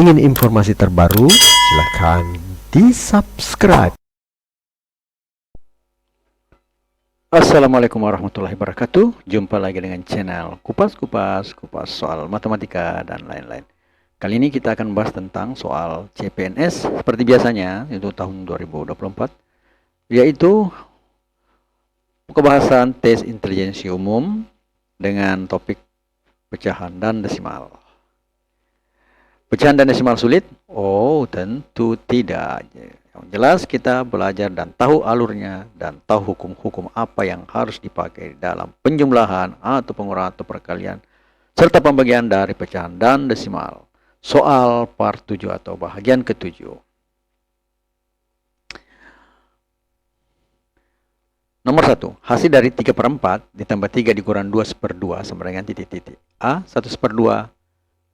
Ingin informasi terbaru? Silakan di-subscribe. Assalamualaikum warahmatullahi wabarakatuh. Jumpa lagi dengan channel Kupas soal matematika dan lain-lain. Kali ini kita akan membahas tentang soal CPNS seperti biasanya, itu tahun 2024, yaitu kebahasan tes intelijensi umum dengan topik pecahan dan desimal. Pecahan dan desimal sulit? Oh, tentu tidak. Yang jelas kita belajar dan tahu alurnya dan tahu hukum-hukum apa yang harus dipakai dalam penjumlahan atau pengurangan atau perkalian serta pembagian dari pecahan dan desimal. Soal part 7 atau bahagian ke-7. Nomor 1. Hasil dari 3/4 ditambah 3 dikurang 2/2 sama dengan titik-titik. A 1/2,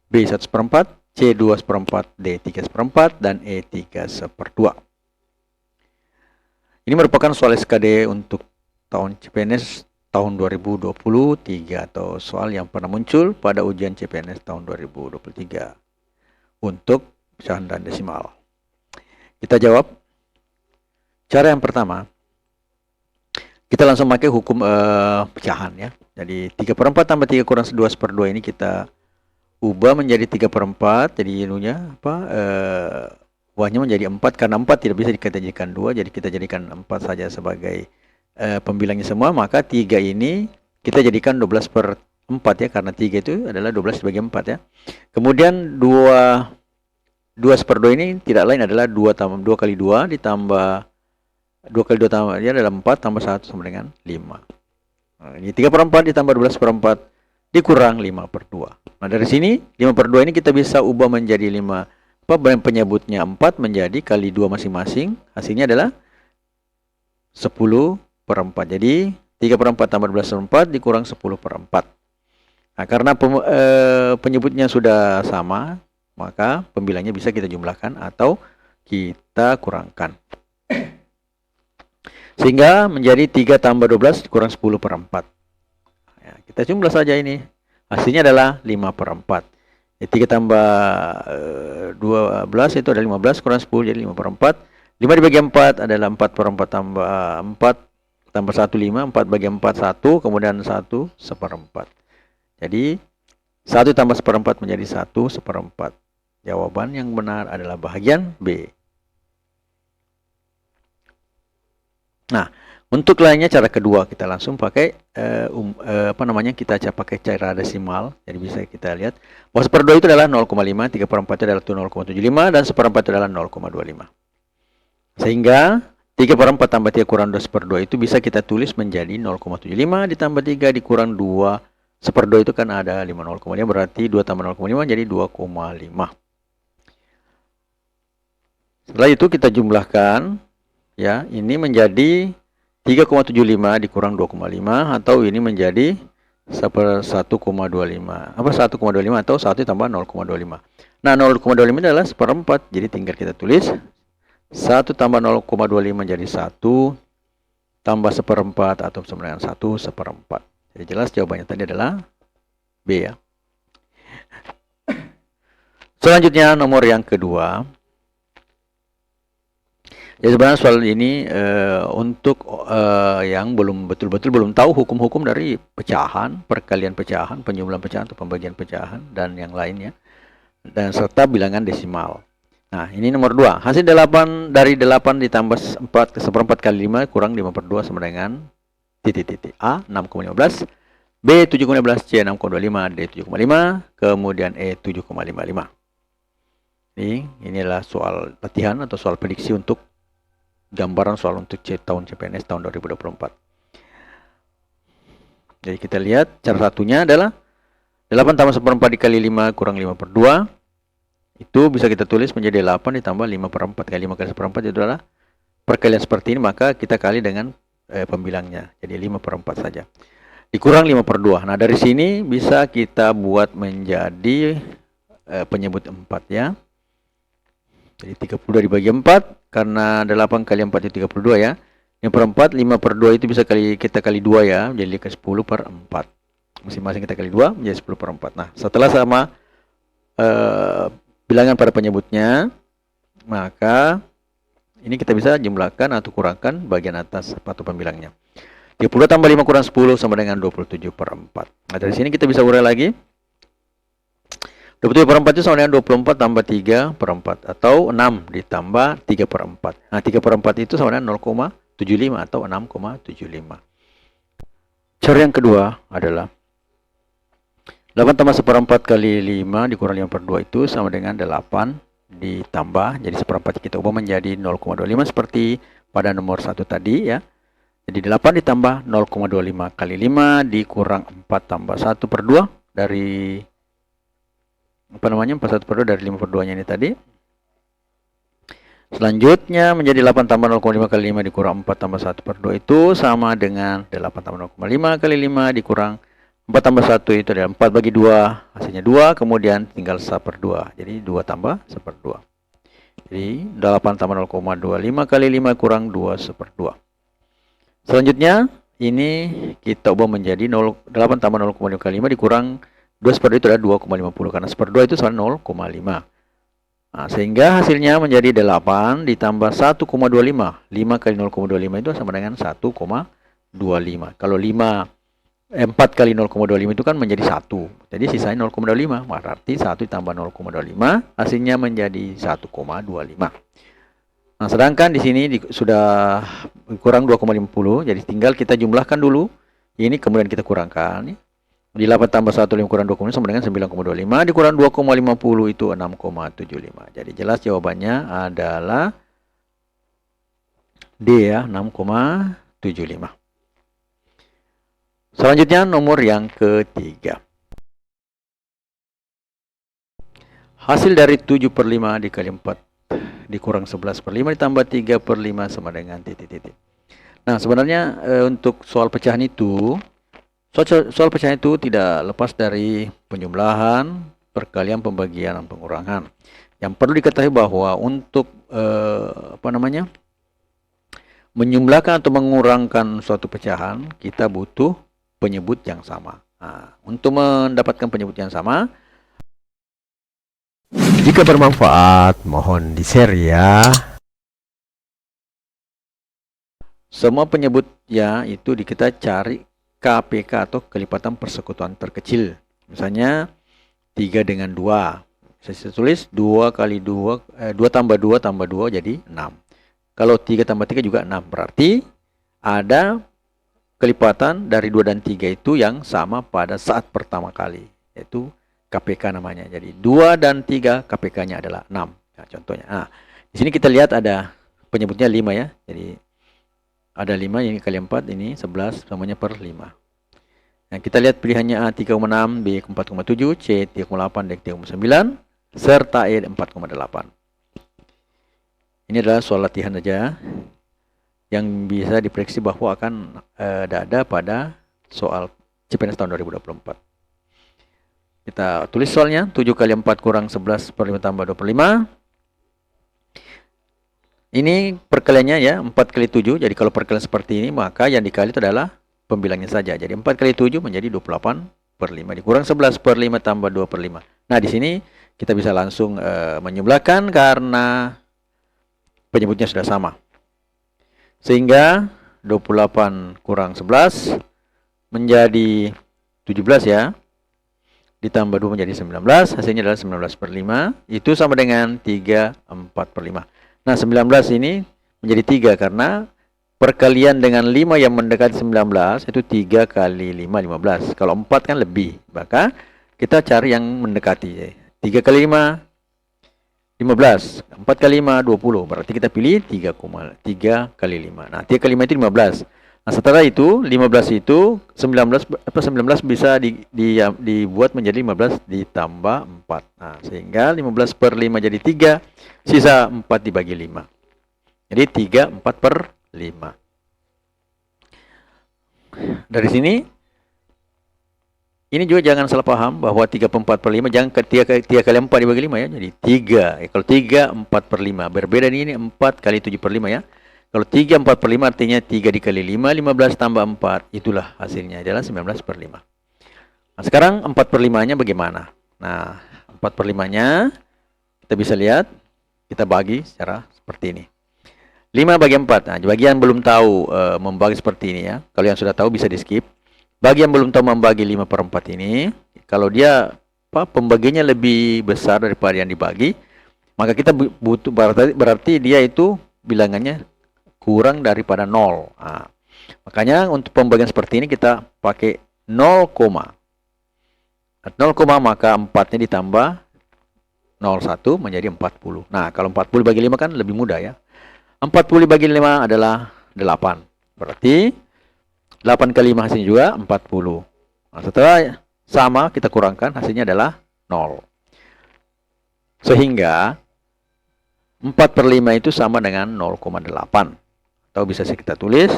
B 1/4, C 2/4, D 3/4, dan E 3/2. Ini merupakan soal SKD untuk tahun CPNS tahun 2023 atau soal yang pernah muncul pada ujian CPNS tahun 2023 untuk pecahan dan desimal. Kita jawab. Cara yang pertama, kita langsung pakai hukum pecahan ya. Jadi 3/4 tambah 3 kurang 2/2 ini kita ubah menjadi 3/4, jadi buahnya menjadi 4, karena 4 tidak bisa kita jadikan 2, jadi kita jadikan 4 saja sebagai pembilangnya semua, maka 3 ini kita jadikan 12/4 ya, karena 3 itu adalah 12 dibagi 4 ya. Kemudian 2/2 ini tidak lain adalah 2 kali 2 ditambah 2 kali 2 tambah, dia adalah 4 tambah 1 sama dengan 5. Nah, ini 3/4 ditambah 12/4 dikurang 5/2. Nah, dari sini 5/2 ini kita bisa ubah menjadi 5, penyebutnya 4 menjadi kali 2 masing-masing. Hasilnya adalah 10/4. Jadi 3/4 tambah 12/4 dikurang 10/4. Nah, karena penyebutnya sudah sama, maka pembilangnya bisa kita jumlahkan atau kita kurangkan. Sehingga menjadi 3 tambah 12 dikurang 10/4. Ya, kita jumlah saja ini. Hasilnya adalah 5/4. 3 tambah 12 itu adalah 15 kurang 10 jadi 5/4. 5 dibagi 4 adalah 4/4 tambah 4 tambah 1 5. 4 bagi 4 1, kemudian 1/4. Jadi 1 tambah 1/4 menjadi 1/4. Jawaban yang benar adalah bahagian B. Nah, untuk lainnya cara kedua kita langsung pakai kita pakai cara desimal. Jadi bisa kita lihat bahwa 1/2 itu adalah 0,5, 3/4 itu adalah 0,75 dan 1/4 itu adalah 0,25. Sehingga 3/4 tambah 3 kurang 2/2 itu bisa kita tulis menjadi 0,75 ditambah 3 dikurang 2/2 itu kan ada 5, 0,5 berarti 2 tambah 0,5 jadi 2,5. Setelah itu kita jumlahkan ya, ini menjadi 3,75 dikurang 2,5 atau ini menjadi 1,25. 1,25 atau 1 tambah 0,25. Nah, 0,25 adalah 1/4. Jadi tinggal kita tulis 1 tambah 0,25 menjadi 1 tambah 1/4 atau sama dengan 1/4. Jadi jelas jawabannya tadi adalah B ya. Selanjutnya nomor yang kedua. Ya, sebenarnya soal ini untuk yang betul-betul belum tahu hukum-hukum dari pecahan, perkalian pecahan, penjumlahan pecahan atau pembagian pecahan dan yang lainnya, dan serta bilangan desimal. Nah, ini nomor 2. Hasil 8 dari 8 ditambah 1/4 kali 5 kurang 5/2 sama dengan titik-titik. A 6,15, B 7,15, C 6,25, D 7,5, kemudian E 7,55. Ini adalah soal latihan atau soal prediksi untuk gambaran soal untuk tahun CPNS tahun 2024. Jadi kita lihat cara satunya adalah 8 tambah 1/4 dikali 5 kurang 5/2. Itu bisa kita tulis menjadi 8 ditambah 5/4 kali 5 kali 1/4 itu adalah perkalian seperti ini, maka kita kali dengan pembilangnya. Jadi 5/4 saja. Dikurang 5/2. Nah, dari sini bisa kita buat menjadi penyebut 4 ya. Jadi 32 dibagi 4, karena 8 kali 4 itu 32 ya. 5/4, 5/2 itu bisa kita kali 2 ya, jadi 10/4. Masing-masing kita kali 2 menjadi 10/4. Nah, setelah sama bilangan pada penyebutnya, maka ini kita bisa jumlahkan atau kurangkan bagian atas atau pembilangnya. 30 tambah 5 kurang 10 sama dengan 27/4. Nah, dari sini kita bisa urai lagi. 27/4 itu sama dengan 24 tambah 3/4. Atau 6 ditambah 3/4. Nah, 3/4 itu sama dengan 0,75 atau 6,75. Cara yang kedua adalah 8 tambah 1/4 kali 5 dikurang 5/2 itu sama dengan 8 ditambah, jadi 1/4 kita ubah menjadi 0,25 seperti pada nomor 1 tadi ya. Jadi 8 ditambah 0,25 kali 5 dikurang 4 tambah 1/2 dari 4/1 dari 5/2-nya ini tadi. Selanjutnya menjadi 8 tambah 0,5 kali 5 dikurang 4 tambah 1/2 itu sama dengan 8 tambah 0,5 kali 5 dikurang 4 tambah 1 itu adalah 4 bagi 2, hasilnya 2, kemudian tinggal 1/2. Jadi 2 tambah 1/2. Jadi 8 tambah 0,25 kali 5 kurang 2/2. Selanjutnya, ini kita ubah menjadi 8 tambah 0,5 kali 5 dikurang 2/2 itu adalah 2,50. Karena 1/2 itu sama 0,5. Nah, sehingga hasilnya menjadi 8 ditambah 1,25. 5 kali 0,25 itu sama dengan 1,25. Kalau 4 kali 0,25 itu kan menjadi 1. Jadi sisanya 0,25. Berarti 1 ditambah 0,25 hasilnya menjadi 1,25. Nah, sedangkan di sini sudah kurang 2,50. Jadi tinggal kita jumlahkan dulu. Ini kemudian kita kurangkan. Di 8 tambah 1 5 kurang 2,5 sama dengan 9,25. Dikurang 2,50 itu 6,75. Jadi jelas jawabannya adalah D ya, 6,75. Selanjutnya nomor yang ketiga. Hasil dari 7/5 dikali 4 dikurang 11/5 ditambah 3/5 sama dengan titik-titik. Nah, sebenarnya untuk soal pecahan itu, soal pecahan itu tidak lepas dari penjumlahan, perkalian, pembagian, dan pengurangan. Yang perlu diketahui bahwa untuk menjumlahkan atau mengurangkan suatu pecahan, kita butuh penyebut yang sama. Nah, untuk mendapatkan penyebut yang sama, Jika bermanfaat, mohon di-share ya. semua penyebutnya itu kita cari KPK atau kelipatan persekutuan terkecil. Misalnya 3 dengan 2. Saya tulis 2 kali 2, 2 tambah 2 tambah 2 jadi 6. Kalau 3 tambah 3 juga 6. Berarti ada kelipatan dari 2 dan 3 itu yang sama pada saat pertama kali. Yaitu KPK namanya. Jadi 2 dan 3 KPK-nya adalah 6. Nah, contohnya. Nah, di sini kita lihat ada penyebutnya 5 ya. Jadi ada 5, ini kali 4, ini 11, semuanya per 5. Nah, kita lihat pilihannya A 3,6, B 4,7, C 3,8, D 3,9, serta E 4,8. Ini adalah soal latihan saja yang bisa diprediksi bahwa akan ada pada soal CPNS tahun 2024. Kita tulis soalnya, 7 kali 4 kurang 11 per 5 tambah 25. Ini perkaliannya ya, 4 kali 7. Jadi kalau perkalian seperti ini, maka yang dikali itu adalah pembilangnya saja. Jadi 4 kali 7 menjadi 28 per 5. Dikurang 11 per 5 tambah 2 per 5. Nah, di sini kita bisa langsung menjumlahkan karena penyebutnya sudah sama. Sehingga 28 kurang 11 menjadi 17 ya. Ditambah 2 menjadi 19, hasilnya adalah 19 per 5. Itu sama dengan 3, 4 per 5. Nah, 19 ini menjadi 3 karena perkalian dengan 5 yang mendekati 19 itu 3 kali 5, 15. Kalau 4 kan lebih, maka kita cari yang mendekati. 3 kali 5, 15. 4 kali 5, 20. Berarti kita pilih 3 kali 5. Nah, 3 kali 5 itu 15. Nah, setelah itu 15 itu 19 bisa dibuat menjadi 15 ditambah 4. Nah, sehingga 15 per 5 jadi 3, sisa 4 dibagi 5. Jadi 3, 4 per 5. Dari sini ini juga jangan salah paham bahwa 3 per 4 per 5 jangan 3 kali 4 dibagi 5 ya. Jadi 3. Kalau 3 4 per 5. Berbeda ini 4 kali 7 per 5 ya. Kalau 3 4 per 5 artinya 3 dikali 5, 15 tambah 4. Itulah hasilnya adalah 19 per 5. Nah, sekarang 4 per 5-nya bagaimana? Nah, 4 per 5-nya kita bisa lihat, kita bagi secara seperti ini. 5 bagi 4. Nah, bagi yang belum tahu membagi seperti ini ya. Kalau yang sudah tahu bisa di skip. Bagi yang belum tahu membagi 5 per 4 ini, kalau dia pembagiannya lebih besar daripada yang dibagi, maka kita butuh berarti dia itu bilangannya kurang daripada 0. Nah, makanya untuk pembagian seperti ini kita pakai 0, 0, maka 4-nya ditambah 01 menjadi 40. Nah, kalau 40 bagi 5 kan lebih mudah ya. 40 bagi 5 adalah 8. Berarti 8 kali 5 hasilnya juga 40. Nah, setelah sama kita kurangkan hasilnya adalah 0. Sehingga 4 per 5 itu sama dengan 0,8. Atau bisa kita tulis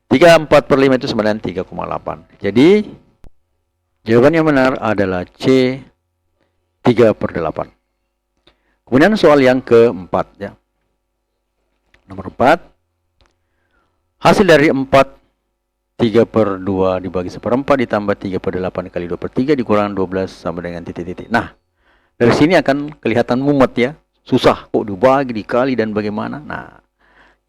3/4 per 5 itu sama dengan 3,8. Jadi jawaban yang benar adalah C, 3 per 8. Kemudian soal yang keempat ya. Nomor 4. Hasil dari 4, 3 per 2 dibagi 1/4 ditambah 3 per 8 kali 2 per 3 dikurang 12 sama dengan titik-titik. Nah, dari sini akan kelihatan mumet ya. Susah kok dibagi, dikali, dan bagaimana. Nah,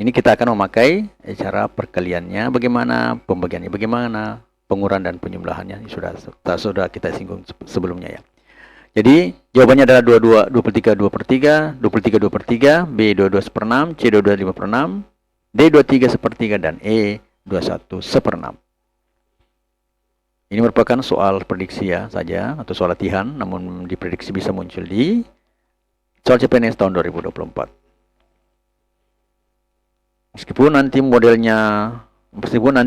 ini kita akan memakai cara perkaliannya bagaimana, pembagiannya bagaimana, pengurangan dan penjumlahannya. Sudah kita singgung sebelumnya ya. Jadi jawabannya adalah 23 2 per 3, 23 2 per 3, B 22 1/6, C 22 5 per 6, D 23 1/3, dan E 21 1/6. Ini merupakan soal prediksi ya saja, atau soal latihan, namun diprediksi bisa muncul di soal CPNS tahun 2024. Meskipun nanti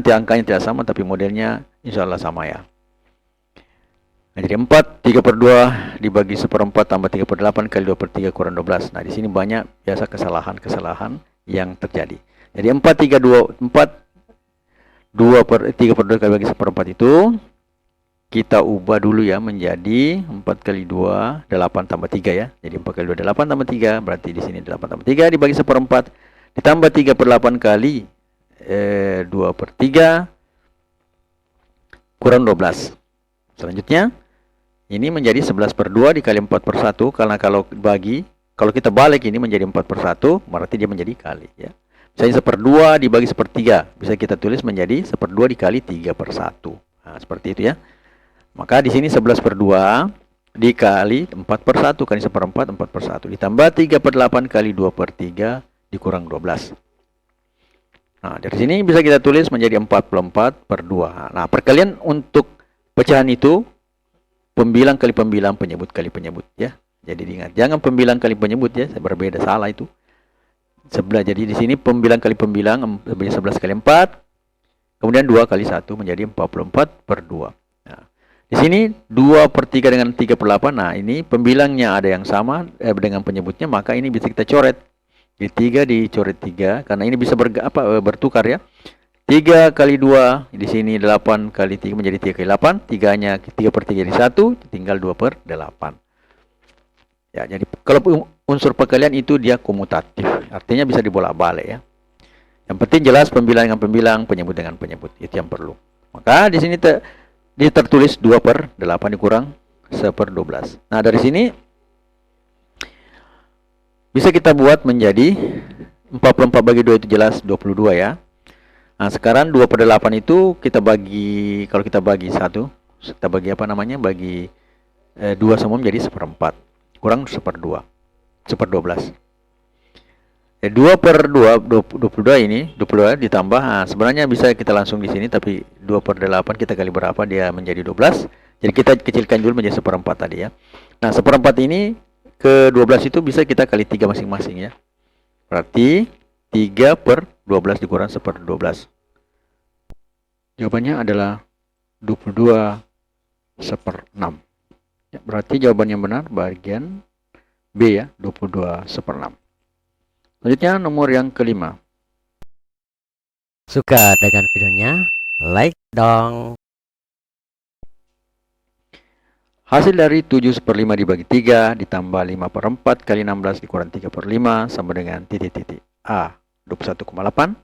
angkanya tidak sama, tapi modelnya insya Allah sama ya. Nah, jadi 4, 3 per 2 dibagi 1/4 tambah 3 per 8 kali 2 per 3 kurang 12. Nah, di sini banyak biasa kesalahan-kesalahan yang terjadi. Jadi 3 per 2 kali bagi 1/4 itu kita ubah dulu ya menjadi 4 kali 2, 8 tambah 3 ya. Jadi 4 kali 2, 8 tambah 3, berarti di sini 8 tambah 3 dibagi 1/4 ditambah 3 per 8 kali 2 per 3 kurang 12. Selanjutnya, ini menjadi 11 per 2 dikali 4 per 1, karena kalau kita balik ini menjadi 4 per 1, berarti dia menjadi kali. Ya. Misalnya 1/2 dibagi 1/3, bisa kita tulis menjadi 1/2 dikali 3 per 1. Nah, seperti itu ya. Maka di sini 11 per 2 dikali 4 per 1, kali 1/4, 4 per 1. Ditambah 3 per 8 kali 2 per 3 dikurang 12. Nah, dari sini bisa kita tulis menjadi 44 per 2. Nah, perkalian untuk pecahan itu pembilang kali pembilang, penyebut kali penyebut ya. Jadi diingat, jangan pembilang kali penyebut ya, berbeda, salah itu. Jadi di sini pembilang kali pembilang 11 kali 4, kemudian 2 kali 1 menjadi 44 per 2. Nah, di sini 2 per 3 dengan 3 per 8. Nah, ini pembilangnya ada yang sama dengan penyebutnya, maka ini bisa kita coret. Jadi 3 dicoret 3, karena ini bisa bertukar ya. 3 kali 2, di sini 8 kali 3 menjadi 3 kali 8. 3 per 3 jadi 1, tinggal 2 per 8. Ya, jadi kalau unsur perkalian itu dia komutatif, artinya bisa dibolak-balik ya. Yang penting jelas pembilang dengan pembilang, penyebut dengan penyebut, itu yang perlu. Maka di sini tertulis 2 per 8 dikurang 1 per 12. Nah, dari sini bisa kita buat menjadi 44 bagi 2 itu jelas 22 ya. Nah, sekarang 2 per 8 itu kita bagi, kalau kita bagi 1, kita bagi bagi 2 semua menjadi 1/4. Kurang 1/2. 1/12. 2 per 2, 22 ini, 22 ditambah, nah, sebenarnya bisa kita langsung di sini, tapi 2 per 8 kita kali berapa, dia menjadi 12. Jadi kita kecilkan dulu menjadi 1/4 tadi ya. Nah, 1/4 ini ke 12 itu bisa kita kali 3 masing-masing ya. Berarti 3 per 12 dikurang 1 per 12. Jawabannya adalah 22 1/6. Ya, berarti jawaban yang benar bagian B ya, 22 1/6. Selanjutnya nomor yang kelima. Suka dengan videonya? Like dong. Hasil dari 7/5 dibagi 3 ditambah 5/4 kali 16 dikurang 3/5 sama dengan titik-titik. A 21,8,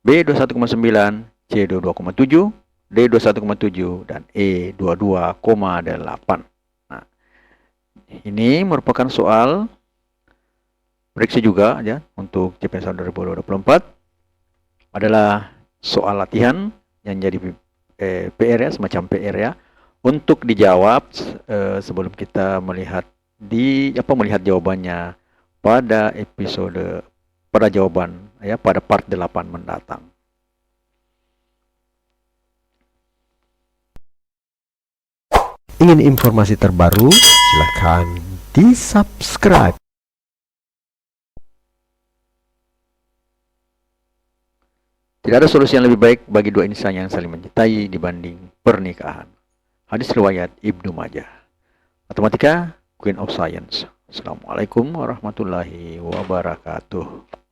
B 21,9, C 22,7, D 21,7, dan E 22,8. Nah, ini merupakan soal prediksi juga ya untuk CPNS 2024 adalah soal latihan yang jadi PR ya, semacam PR ya, untuk dijawab sebelum kita melihat melihat jawabannya pada jawaban ya pada part 8 mendatang. Ingin informasi terbaru? Silakan di-subscribe. Tidak ada solusi yang lebih baik bagi dua insan yang saling mencintai dibanding pernikahan. Hadis riwayat Ibnu Majah. Matematika, Queen of Science. Assalamualaikum warahmatullahi wabarakatuh.